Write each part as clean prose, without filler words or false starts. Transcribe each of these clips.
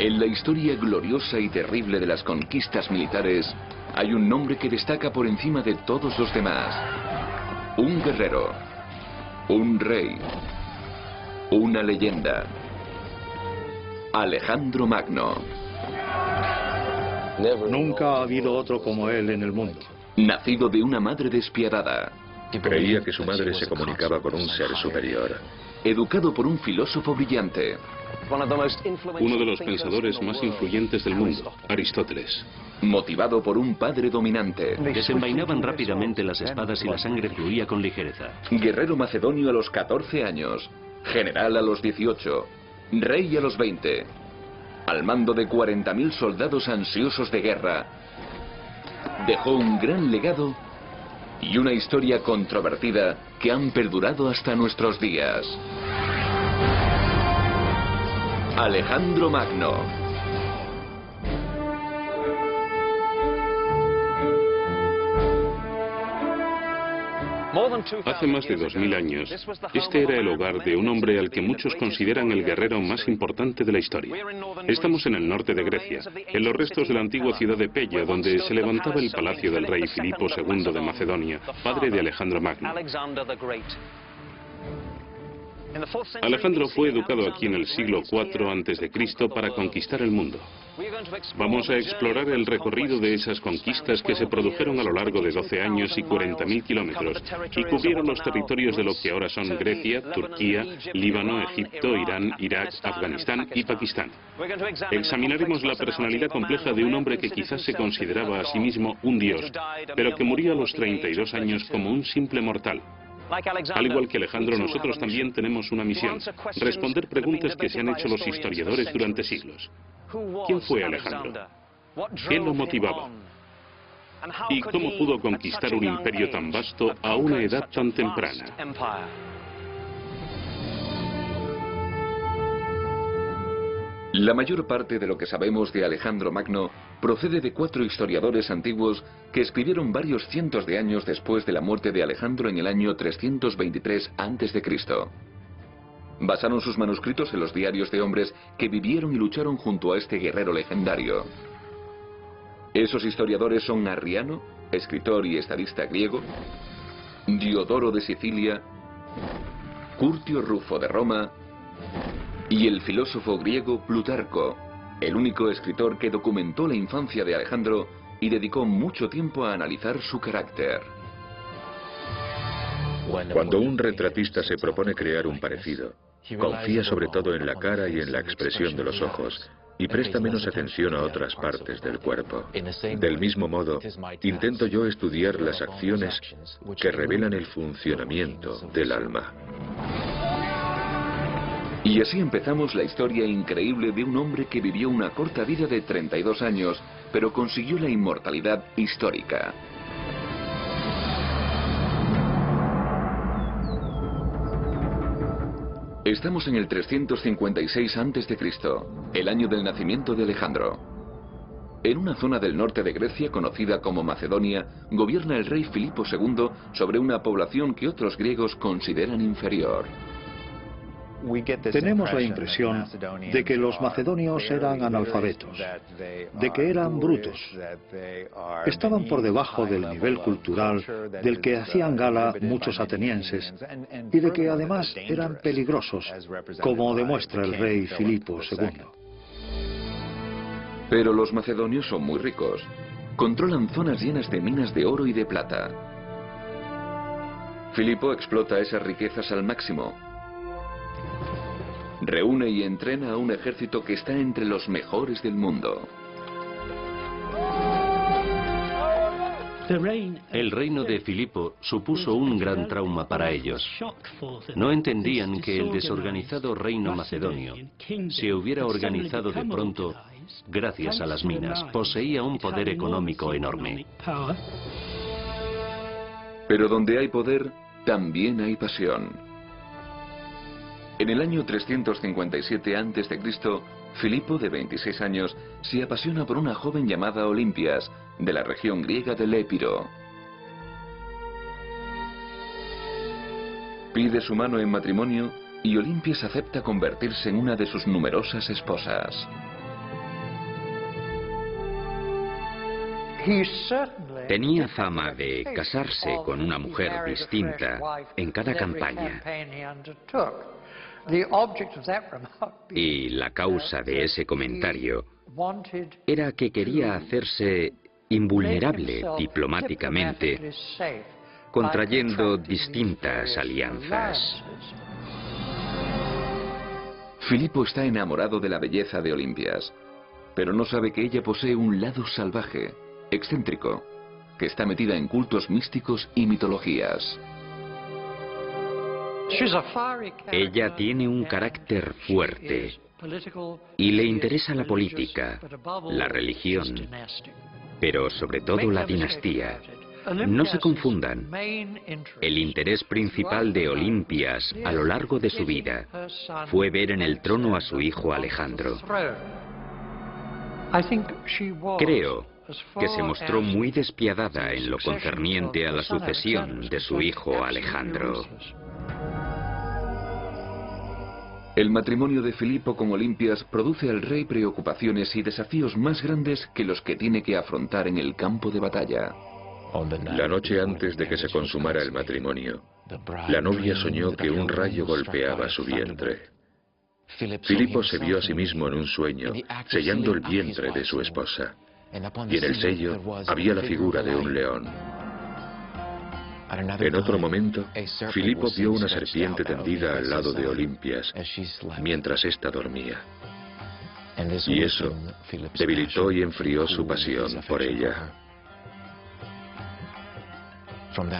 En la historia gloriosa y terrible de las conquistas militares, hay un nombre que destaca por encima de todos los demás. Un guerrero, un rey, una leyenda. Alejandro Magno. Nunca ha habido otro como él en el mundo. Nacido de una madre despiadada. Creía que su madre se comunicaba con un ser superior. Educado por un filósofo brillante. Uno de los pensadores más influyentes del mundo, Aristóteles. Motivado por un padre dominante. Desenvainaban rápidamente las espadas y la sangre fluía con ligereza. Guerrero macedonio a los 14 años. General a los 18. Rey a los 20. Al mando de 40.000 soldados ansiosos de guerra. Dejó un gran legado y una historia controvertida que han perdurado hasta nuestros días. Alejandro Magno. Hace más de 2000 años, este era el hogar de un hombre al que muchos consideran el guerrero más importante de la historia. Estamos en el norte de Grecia, en los restos de la antigua ciudad de Pella, donde se levantaba el palacio del rey Filipo II de Macedonia, padre de Alejandro Magno. Alejandro fue educado aquí en el siglo IV a.C. para conquistar el mundo. Vamos a explorar el recorrido de esas conquistas que se produjeron a lo largo de 12 años y 40.000 kilómetros y cubrieron los territorios de lo que ahora son Grecia, Turquía, Líbano, Egipto, Irán, Irak, Afganistán y Pakistán. Examinaremos la personalidad compleja de un hombre que quizás se consideraba a sí mismo un dios, pero que murió a los 32 años como un simple mortal. Al igual que Alejandro, nosotros también tenemos una misión: responder preguntas que se han hecho los historiadores durante siglos. ¿Quién fue Alejandro? ¿Qué lo motivaba? ¿Y cómo pudo conquistar un imperio tan vasto a una edad tan temprana? La mayor parte de lo que sabemos de Alejandro Magno procede de 4 historiadores antiguos que escribieron varios cientos de años después de la muerte de Alejandro en el año 323 a.C. Basaron sus manuscritos en los diarios de hombres que vivieron y lucharon junto a este guerrero legendario. Esos historiadores son Arriano, escritor y estadista griego, Diodoro de Sicilia, Curtio Rufo de Roma y el filósofo griego Plutarco, el único escritor que documentó la infancia de Alejandro y dedicó mucho tiempo a analizar su carácter. Cuando un retratista se propone crear un parecido, confía sobre todo en la cara y en la expresión de los ojos, y presta menos atención a otras partes del cuerpo. Del mismo modo, intento yo estudiar las acciones que revelan el funcionamiento del alma. Y así empezamos la historia increíble de un hombre que vivió una corta vida de 32 años, pero consiguió la inmortalidad histórica. Estamos en el 356 a.C., el año del nacimiento de Alejandro. En una zona del norte de Grecia conocida como Macedonia, gobierna el rey Filipo II sobre una población que otros griegos consideran inferior. Tenemos la impresión de que los macedonios eran analfabetos, de que eran brutos, estaban por debajo del nivel cultural del que hacían gala muchos atenienses y de que además eran peligrosos, como demuestra el rey Filipo II. Pero los macedonios son muy ricos. Controlan zonas llenas de minas de oro y de plata. Filipo explota esas riquezas al máximo. Reúne y entrena a un ejército que está entre los mejores del mundo. El reino de Filipo supuso un gran trauma para ellos. No entendían que el desorganizado reino macedonio se hubiera organizado de pronto gracias a las minas. Poseía un poder económico enorme. Pero donde hay poder, también hay pasión. En el año 357 a.C., Filipo, de 26 años, se apasiona por una joven llamada Olimpias, de la región griega del Épiro. Pide su mano en matrimonio y Olimpias acepta convertirse en una de sus numerosas esposas. Tenía fama de casarse con una mujer distinta en cada campaña. Y la causa de ese comentario era que quería hacerse invulnerable diplomáticamente, contrayendo distintas alianzas. Filipo está enamorado de la belleza de Olimpias, pero no sabe que ella posee un lado salvaje, excéntrico, que está metida en cultos místicos y mitologías. Ella tiene un carácter fuerte y le interesa la política, la religión, pero sobre todo la dinastía. No se confundan. El interés principal de Olimpias a lo largo de su vida fue ver en el trono a su hijo Alejandro. Creo que se mostró muy despiadada en lo concerniente a la sucesión de su hijo Alejandro. El matrimonio de Filipo con Olimpias produce al rey preocupaciones y desafíos más grandes que los que tiene que afrontar en el campo de batalla. La noche antes de que se consumara el matrimonio, la novia soñó que un rayo golpeaba su vientre. Filipo se vio a sí mismo en un sueño, sellando el vientre de su esposa, y en el sello había la figura de un león. En otro momento, Filipo vio una serpiente tendida al lado de Olimpias, mientras ésta dormía. Y eso debilitó y enfrió su pasión por ella.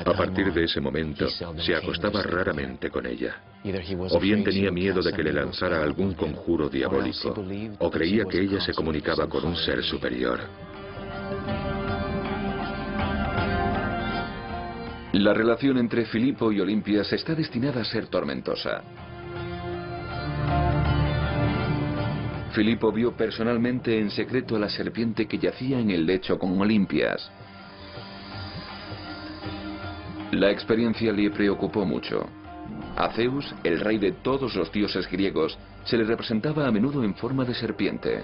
A partir de ese momento, se acostaba raramente con ella. O bien tenía miedo de que le lanzara algún conjuro diabólico, o creía que ella se comunicaba con un ser superior. La relación entre Filipo y Olimpias está destinada a ser tormentosa. Filipo vio personalmente en secreto a la serpiente que yacía en el lecho con Olimpias. La experiencia le preocupó mucho. A Zeus, el rey de todos los dioses griegos, se le representaba a menudo en forma de serpiente.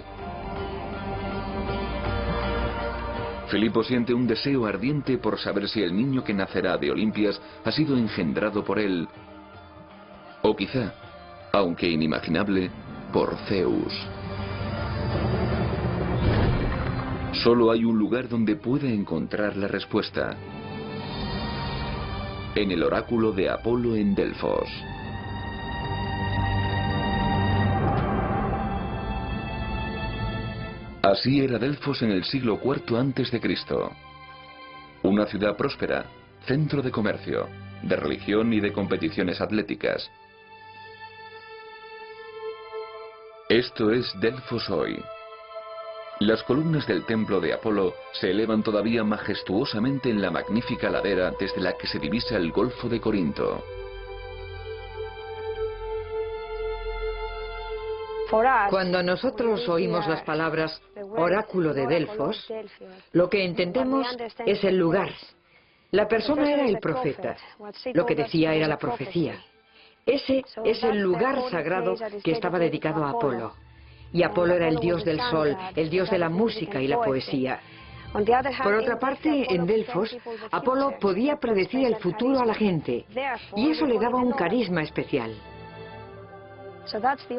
Filipo siente un deseo ardiente por saber si el niño que nacerá de Olimpias ha sido engendrado por él, o quizá, aunque inimaginable, por Zeus. Solo hay un lugar donde puede encontrar la respuesta: en el oráculo de Apolo en Delfos. Así era Delfos en el siglo IV a.C. Una ciudad próspera, centro de comercio, de religión y de competiciones atléticas. Esto es Delfos hoy. Las columnas del templo de Apolo se elevan todavía majestuosamente en la magnífica ladera desde la que se divisa el Golfo de Corinto. Cuando nosotros oímos las palabras oráculo de Delfos, lo que entendemos es el lugar. La persona era el profeta. Lo que decía era la profecía. Ese es el lugar sagrado que estaba dedicado a Apolo. Y Apolo era el dios del sol, el dios de la música y la poesía. Por otra parte, en Delfos, Apolo podía predecir el futuro a la gente, y eso le daba un carisma especial.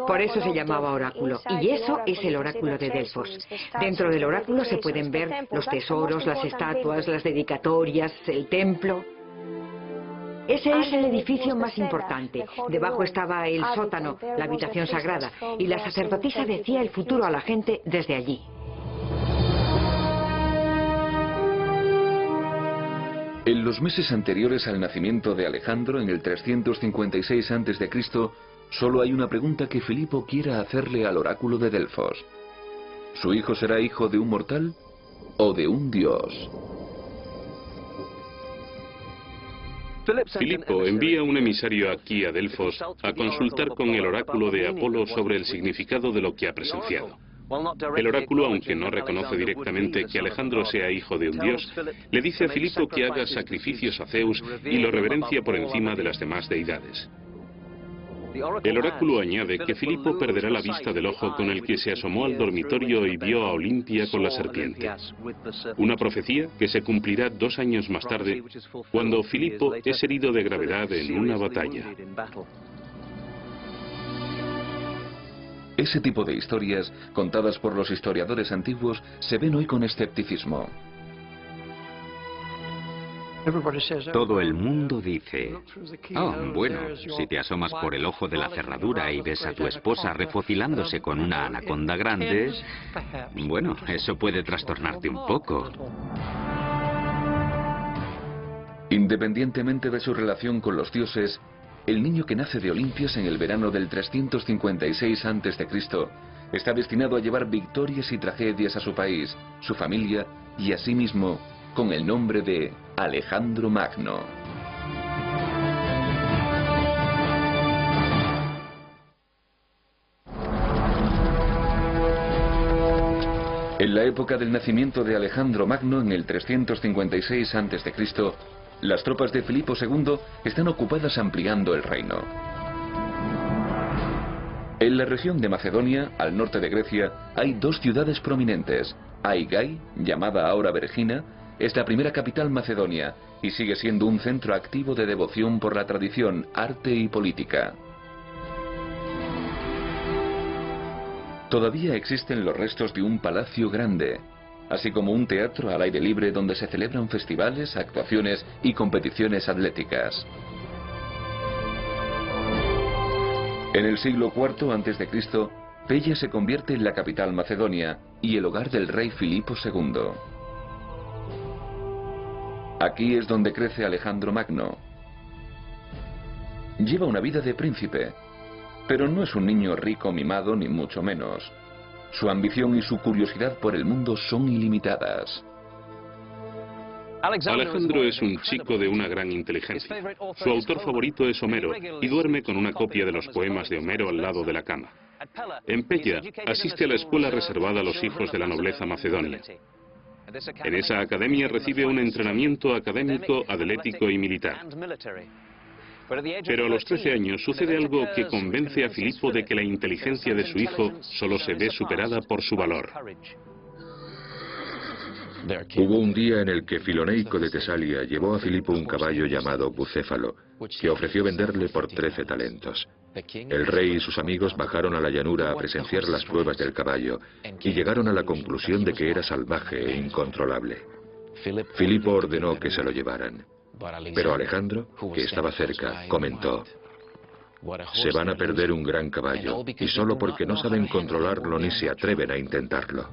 Por eso se llamaba oráculo, y eso es el oráculo de Delfos. Dentro del oráculo se pueden ver los tesoros, las estatuas, las dedicatorias, el templo. Ese es el edificio más importante. Debajo estaba el sótano, la habitación sagrada, y la sacerdotisa decía el futuro a la gente desde allí. En los meses anteriores al nacimiento de Alejandro, en el 356 a.C., solo hay una pregunta que Filipo quiera hacerle al oráculo de Delfos. ¿Su hijo será hijo de un mortal o de un dios? Filipo envía un emisario aquí a Delfos a consultar con el oráculo de Apolo sobre el significado de lo que ha presenciado. El oráculo, aunque no reconoce directamente que Alejandro sea hijo de un dios, le dice a Filipo que haga sacrificios a Zeus y lo reverencia por encima de las demás deidades. El oráculo añade que Filipo perderá la vista del ojo con el que se asomó al dormitorio y vio a Olimpia con la serpiente. Una profecía que se cumplirá 2 años más tarde, cuando Filipo es herido de gravedad en una batalla. Ese tipo de historias, contadas por los historiadores antiguos, se ven hoy con escepticismo. Todo el mundo dice, oh, bueno, si te asomas por el ojo de la cerradura y ves a tu esposa refocilándose con una anaconda grande, bueno, eso puede trastornarte un poco. Independientemente de su relación con los dioses, el niño que nace de Olimpias en el verano del 356 a.C. está destinado a llevar victorias y tragedias a su país, su familia y a sí mismo, con el nombre de Alejandro Magno. En la época del nacimiento de Alejandro Magno, en el 356 a.C., las tropas de Filipo II están ocupadas ampliando el reino. En la región de Macedonia, al norte de Grecia, hay 2 ciudades prominentes. Aigai, llamada ahora Vergina, es la primera capital macedonia y sigue siendo un centro activo de devoción por la tradición, arte y política. Todavía existen los restos de un palacio grande, así como un teatro al aire libre donde se celebran festivales, actuaciones y competiciones atléticas. En el siglo IV a.C., Pella se convierte en la capital macedonia y el hogar del rey Filipo II. Aquí es donde crece Alejandro Magno. Lleva una vida de príncipe, pero no es un niño rico mimado ni mucho menos. Su ambición y su curiosidad por el mundo son ilimitadas. Alejandro es un chico de una gran inteligencia. Su autor favorito es Homero y duerme con una copia de los poemas de Homero al lado de la cama. En Pella asiste a la escuela reservada a los hijos de la nobleza macedonia. En esa academia recibe un entrenamiento académico, atlético y militar. Pero a los 13 años sucede algo que convence a Filipo de que la inteligencia de su hijo solo se ve superada por su valor. Hubo un día en el que Filoneico de Tesalia llevó a Filipo un caballo llamado Bucéfalo, que ofreció venderle por 13 talentos. El rey y sus amigos bajaron a la llanura a presenciar las pruebas del caballo y llegaron a la conclusión de que era salvaje e incontrolable. Filipo ordenó que se lo llevaran. Pero Alejandro, que estaba cerca, comentó: se van a perder un gran caballo, y solo porque no saben controlarlo ni se atreven a intentarlo.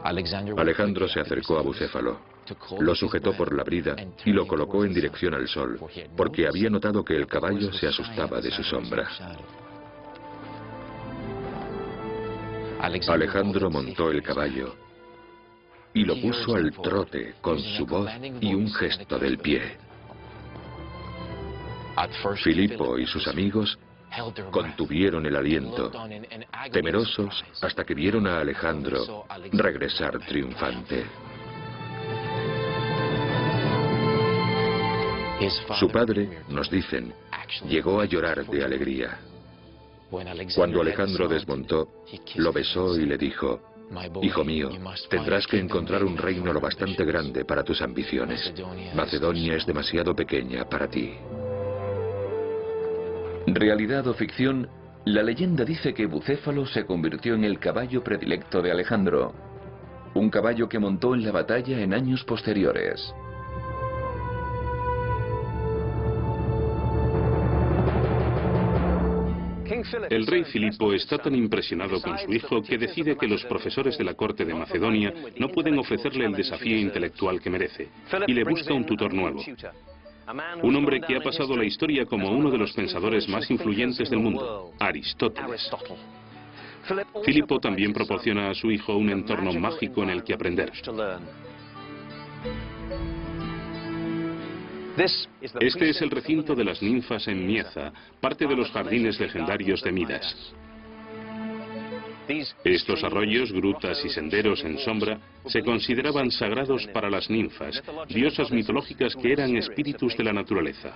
Alejandro se acercó a Bucéfalo, lo sujetó por la brida y lo colocó en dirección al sol, porque había notado que el caballo se asustaba de su sombra. Alejandro montó el caballo y lo puso al trote con su voz y un gesto del pie. Filipo y sus amigos contuvieron el aliento, temerosos hasta que vieron a Alejandro regresar triunfante. Su padre, nos dicen, llegó a llorar de alegría. Cuando Alejandro desmontó, lo besó y le dijo: hijo mío, tendrás que encontrar un reino lo bastante grande para tus ambiciones. Macedonia es demasiado pequeña para ti. Realidad o ficción, la leyenda dice que Bucéfalo se convirtió en el caballo predilecto de Alejandro, un caballo que montó en la batalla en años posteriores. El rey Filipo está tan impresionado con su hijo que decide que los profesores de la corte de Macedonia no pueden ofrecerle el desafío intelectual que merece, y le busca un tutor nuevo. Un hombre que ha pasado la historia como uno de los pensadores más influyentes del mundo, Aristóteles. Filipo también proporciona a su hijo un entorno mágico en el que aprender. Este es el recinto de las ninfas en Mieza, parte de los jardines legendarios de Midas. Estos arroyos, grutas y senderos en sombra se consideraban sagrados para las ninfas, diosas mitológicas que eran espíritus de la naturaleza.